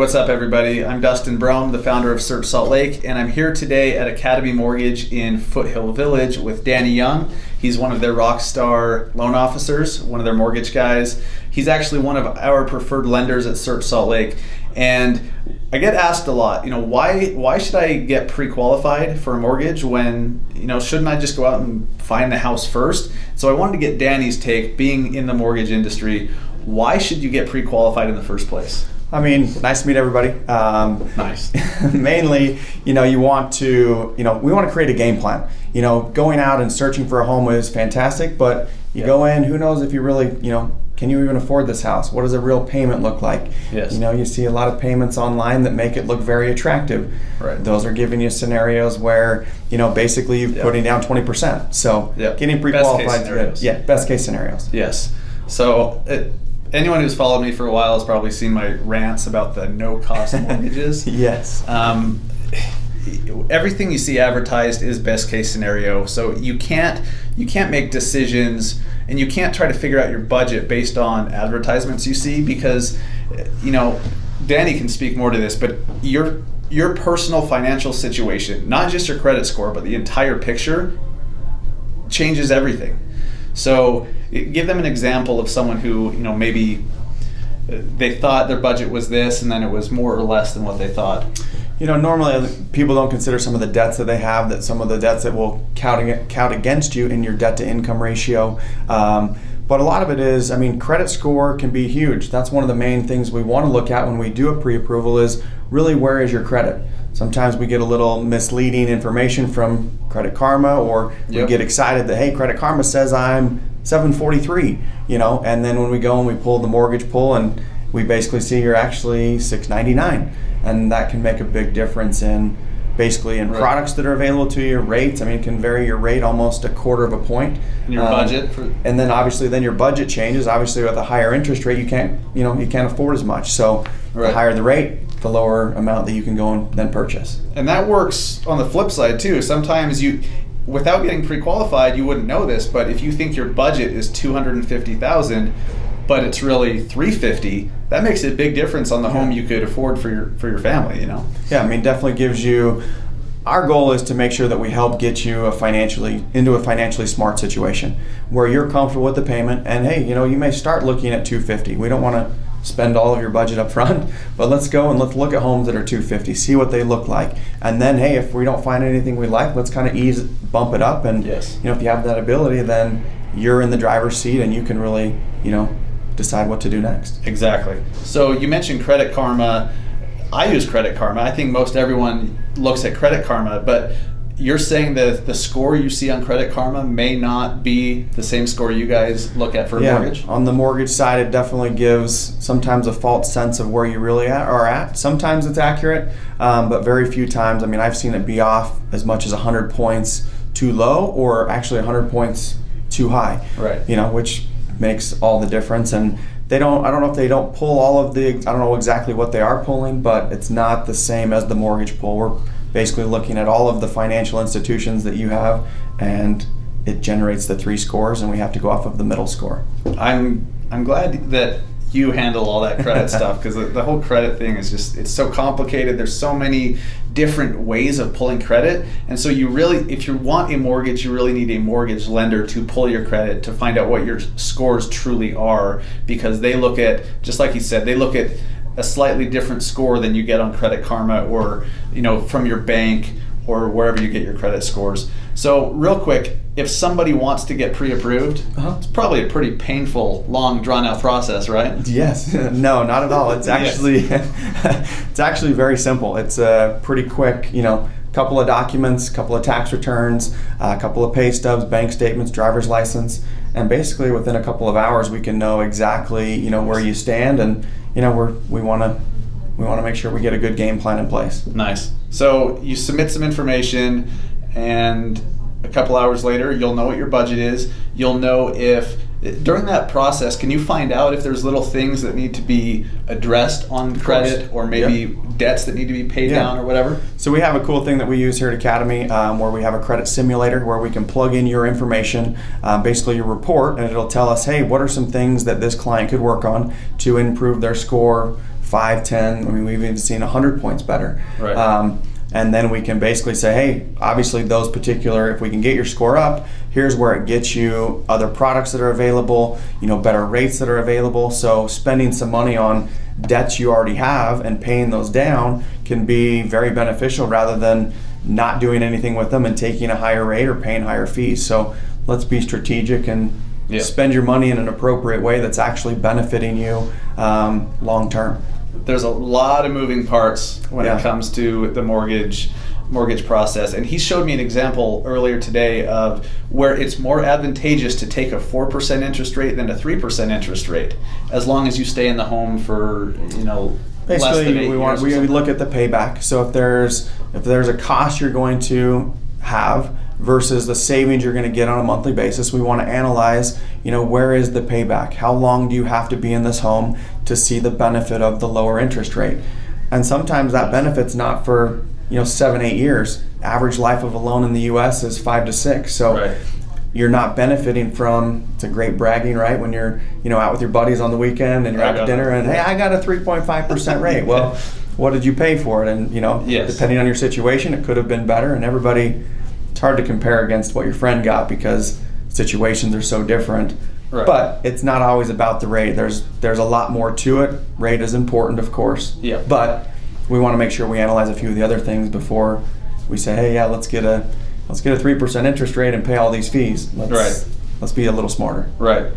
what's up everybody? I'm Dustin Brohm, the founder of Search Salt Lake, and I'm here today at Academy Mortgage in Foothill Village with Danny Young. He's one of their rock star loan officers, one of their mortgage guys. He's actually one of our preferred lenders at Search Salt Lake. And I get asked a lot, why should I get pre-qualified for a mortgage when, shouldn't I just go out and find the house first? So I wanted to get Danny's take, being in the mortgage industry. Why should you get pre-qualified in the first place? I mean, nice to meet everybody. Nice. Mainly, you want to, we want to create a game plan. Going out and searching for a home is fantastic, but you go in, who knows if you really, can you even afford this house? What does a real payment look like? Yes. You see a lot of payments online that make it look very attractive. Right. Those are giving you scenarios where, basically you're putting down 20%. So getting pre-qualified is good. Best case scenarios. Yes. So anyone who's followed me for a while has probably seen my rants about the no-cost mortgages. Yes. Everything you see advertised is best case scenario. So you can't make decisions, and you can't try to figure out your budget based on advertisements you see, because Danny can speak more to this, but your personal financial situation, not just your credit score, but the entire picture, changes everything. So give them an example of someone who, maybe they thought their budget was this and then it was more or less than what they thought. Normally people don't consider some of the debts that they have, that some of the debts that will count against you in your debt to income ratio. But a lot of it is, credit score can be huge. That's one of the main things we want to look at when we do a pre-approval, is really where is your credit. Sometimes we get a little misleading information from Credit Karma, or we get excited that, hey, Credit Karma says I'm 743, and then when we go and we pull the mortgage pull and we basically see you're actually 699, and that can make a big difference in products that are available to you, rates. It can vary your rate almost 1/4 of a point. And your budget. And then obviously your budget changes. Obviously with a higher interest rate, you can't afford as much. So the higher the rate, the lower amount that you can go and then purchase. And that works on the flip side too. Sometimes without getting pre-qualified, you wouldn't know this, but if you think your budget is $250,000, but it's really $350,000, that makes a big difference on the home you could afford for your family. Yeah, definitely gives you. Our goal is to make sure that we help get you into a financially smart situation where you're comfortable with the payment. And hey, you may start looking at $250,000. We don't want to spend all of your budget up front, but let's go and let's look at homes that are $250,000, see what they look like, and then hey, if we don't find anything we like, let's kind of bump it up. And if you have that ability, then you're in the driver's seat and you can really decide what to do next. Exactly. So you mentioned Credit Karma. I use Credit Karma. I think most everyone looks at Credit Karma, but you're saying that the score you see on Credit Karma may not be the same score you guys look at for a mortgage? On the mortgage side, it definitely gives sometimes a false sense of where you really are at. Sometimes it's accurate, but very few times. I've seen it be off as much as 100 points too low, or actually 100 points too high. Right. Which makes all the difference. And I don't know if they don't pull all of I don't know exactly what they are pulling, but it's not the same as the mortgage pull. We're basically looking at all of the financial institutions that you have, and it generates the 3 scores, and we have to go off of the middle score. I'm glad that you handle all that credit stuff, because the whole credit thing is it's so complicated. There's so many different ways of pulling credit, and so if you want a mortgage, you really need a mortgage lender to pull your credit, to find out what your scores truly are, because they look at, just like you said, they look at a slightly different score than you get on Credit Karma, or from your bank, or wherever you get your credit scores. So real quick, if somebody wants to get pre-approved, it's probably a pretty painful, long, drawn-out process, right? Yes. No, not at all. It's actually it's actually very simple. It's pretty quick. Couple of documents, couple of tax returns, a couple of pay stubs, bank statements, driver's license, and basically within a couple of hours we can know exactly where you stand, and we want to make sure we get a good game plan in place. Nice. So you submit some information, and a couple hours later you'll know what your budget is. You'll know if during that process, can you find out if there's little things that need to be addressed on credit, or maybe debts that need to be paid down or whatever? So we have a cool thing that we use here at Academy, where we have a credit simulator where we can plug in your information, basically your report, and it'll tell us, hey, what are some things that this client could work on to improve their score 5, 10, I mean, we've even seen 100 points better. Right. And then we can basically say, hey, obviously those particular, if we can get your score up, here's where it gets you other products that are available, better rates that are available. So spending some money on debts you already have and paying those down can be very beneficial rather than not doing anything with them and taking a higher rate or paying higher fees. So let's be strategic and spend your money in an appropriate way that's actually benefiting you long term. There's a lot of moving parts when it comes to the mortgage process, and he showed me an example earlier today of where it's more advantageous to take a 4% interest rate than a 3% interest rate, as long as you stay in the home for less than 8 years. We look at the payback. So if there's a cost you're going to have versus the savings you're going to get on a monthly basis, we want to analyze, where is the payback? How long do you have to be in this home to see the benefit of the lower interest rate? And sometimes that benefit's not for 7, 8 years. Average life of a loan in the U.S. is 5 to 6. So you're not benefiting from, it's a great bragging, right? When you're out with your buddies on the weekend and you're out to dinner and, hey, I got a 3.5% rate. Well, what did you pay for it? And depending on your situation, it could have been better. And everybody, it's hard to compare against what your friend got because situations are so different. Right. But it's not always about the rate. There's a lot more to it. Rate is important, of course. Yeah. But we want to make sure we analyze a few of the other things before we say, hey, let's get a 3% interest rate and pay all these fees. Let's be a little smarter. Right.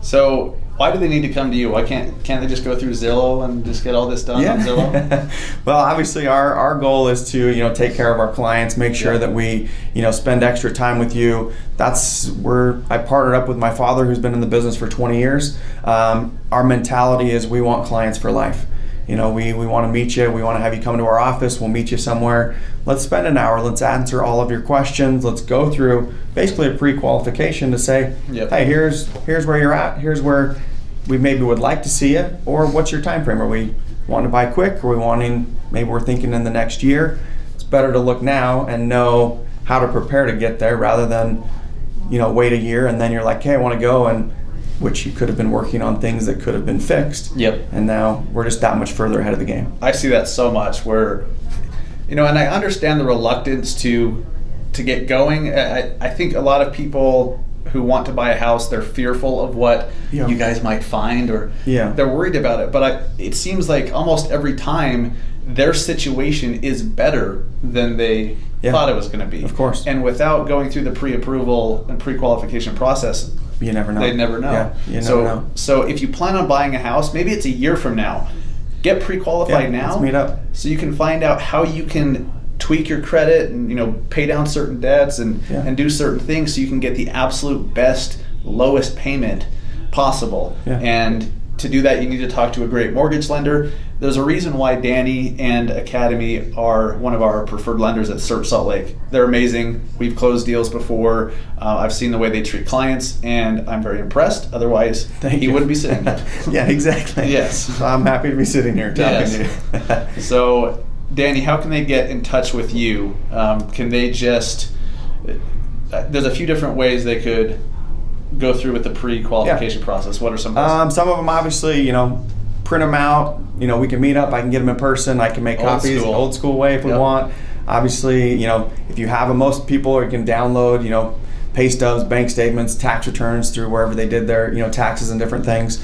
So why do they need to come to you? Why can't they just go through Zillow and just get all this done on Zillow? Well, obviously our goal is to take care of our clients, make sure that we spend extra time with you. That's where I partnered up with my father, who's been in the business for 20 years. Our mentality is we want clients for life. We want to meet you. We want to have you come to our office. We'll meet you somewhere. Let's spend an hour. Let's answer all of your questions. Let's go through basically a pre-qualification to say, hey, here's where you're at. Here's where we maybe would like to see you. Or what's your time frame? Are we wanting to buy quick? Are we maybe we're thinking in the next year? It's better to look now and know how to prepare to get there rather than, wait a year and then you're like, hey, I want to go, and which you could have been working on things that could have been fixed. Yep. And now we're just that much further ahead of the game. I see that so much where, and I understand the reluctance to get going. I think a lot of people who want to buy a house, they're fearful of what you guys might find, or they're worried about it. But it seems like almost every time their situation is better than they thought it was going to be. Of course. And without going through the pre-approval and pre-qualification process, you never know. They'd never know. Yeah, you never know. So if you plan on buying a house, maybe it's a year from now, get pre-qualified now. Let's meet up. So you can find out how you can tweak your credit and pay down certain debts and do certain things so you can get the absolute best, lowest payment possible. Yeah. And to do that, you need to talk to a great mortgage lender. There's a reason why Danny and Academy are one of our preferred lenders at Search Salt Lake. They're amazing. We've closed deals before. I've seen the way they treat clients, and I'm very impressed. Otherwise, he wouldn't be sitting here. Yeah, exactly. Yes. I'm happy to be sitting here talking to you. So, Danny, how can they get in touch with you? Can they just, there's a few different ways they could go through with the pre-qualification process. What are some of those? Some of them, obviously, print them out. We can meet up. I can get them in person. I can make copies the old school way if we want. Obviously, if you have them, most people can download, pay stubs, bank statements, tax returns through wherever they did their, taxes and different things.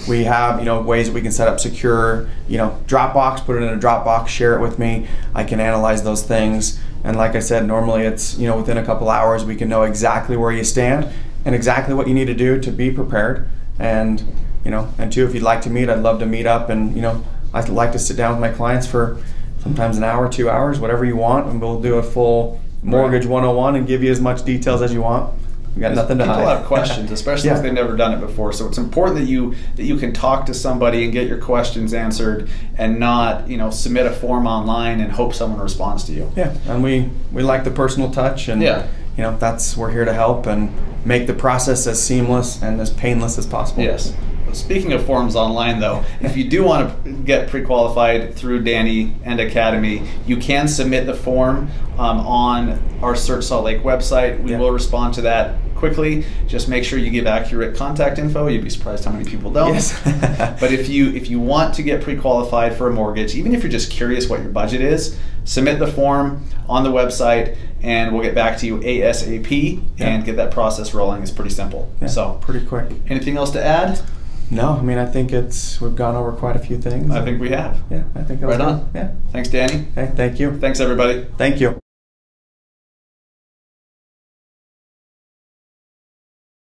We have, ways that we can set up secure, Dropbox, put it in a Dropbox, share it with me. I can analyze those things. And like I said, normally it's, within a couple hours, we can know exactly where you stand and exactly what you need to do to be prepared. And, and two, if you'd like to meet, I'd love to meet up. And, I'd like to sit down with my clients for sometimes an hour, 2 hours, whatever you want. And we'll do a full mortgage 101 and give you as much details as you want. We got nothing to hide. People have questions, especially if they've never done it before. So it's important that you can talk to somebody and get your questions answered, and not submit a form online and hope someone responds to you. Yeah, and we like the personal touch, and we're here to help and make the process as seamless and as painless as possible. Yes. Speaking of forms online, though, if you do want to get pre-qualified through Danny and Academy, you can submit the form on our Search Salt Lake website. We will respond to that quickly. Just make sure you give accurate contact info. You'd be surprised how many people don't. Yes. But if you want to get pre-qualified for a mortgage, even if you're just curious what your budget is, submit the form on the website, and we'll get back to you ASAP and get that process rolling. It's pretty simple. Yeah, so pretty quick. Anything else to add? No, I mean, I think we've gone over quite a few things. I think we have. Yeah, I think that was right on. good. Yeah. Thanks, Danny. Hey, thank you. Thanks, everybody. Thank you.